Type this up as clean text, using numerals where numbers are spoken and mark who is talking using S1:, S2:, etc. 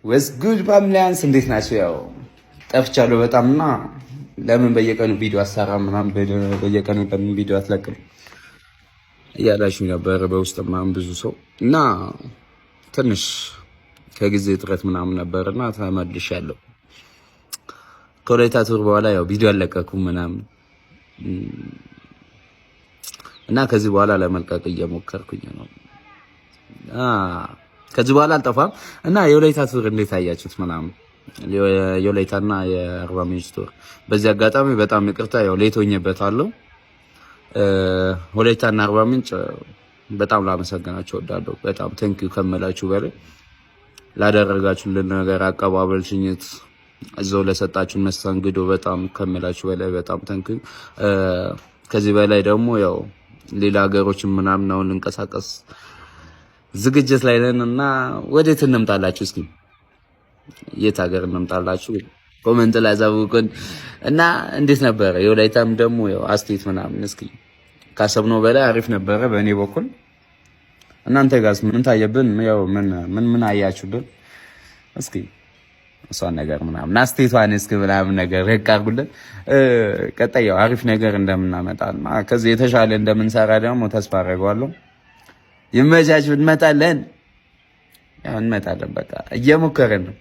S1: ወስ ጉድ ፋሚሊያንስ እንዴት ናቸው? ያው ጠፍቻለሁ በጣምና ለምን በየቀኑ ቪዲዮ አሰራም ምናምን በየቀኑ ለምን ቪዲዮ አትለቅም እያላችሁ ነበር በውስጥ ምናምን ብዙ ሰው እና ትንሽ ከጊዜ ጥረት ምናምን ነበርና ተመልሻለሁ። ከወላይታ ቱር በኋላ ያው ቪዲዮ አለቀኩም ምናምን እና ከዚህ በኋላ ለመልቀቅ እየሞከርኩኝ ነው። ከዚህ በኋላ አልጠፋም እና የወላይታ ቱር እንዴት አያችሁት ምናምን የወላይታና የአርባ ምንጭ ቱር በዚህ አጋጣሚ በጣም ይቅርታ ያው ሌት ሆኜበታለሁ። ወላይታና አርባ ምንጭ በጣም ላመሰግናችሁ እወዳለሁ። በጣም ቴንኪው ከመላችሁ በላይ ላደረጋችሁልን ነገር አቀባበል፣ ሽኝት፣ እዛው ለሰጣችሁን መስተንግዶ በጣም ከመላችሁ በላይ በጣም ቴንኪው። ከዚህ በላይ ደግሞ ያው ሌላ ሀገሮችን ምናምን ነው ልንቀሳቀስ ዝግጅት ላይ ነን እና ወዴት እንምጣላችሁ? እስኪ የት ሀገር እንምጣላችሁ? ኮሜንት ላይ አሳውቁን እና እንዴት ነበረ? የወላይታም ደግሞ ያው አስቴት ምናምን እስኪ ካሰብነው በላይ አሪፍ ነበረ በእኔ በኩል። እናንተ ጋርስ ምን ታየብን? ያው ምን አያችሁብን? እስኪ እሷን ነገር ምናምን አስቴቷን እስኪ ምናምን ነገር ረቃርጉልን። ቀጣይ ያው አሪፍ ነገር እንደምናመጣና ከዚህ የተሻለ እንደምንሰራ ደግሞ ተስፋ አደርጋለሁ። ይመቻችሁ። እንመጣለን። በቃ እየሞከረን ነው።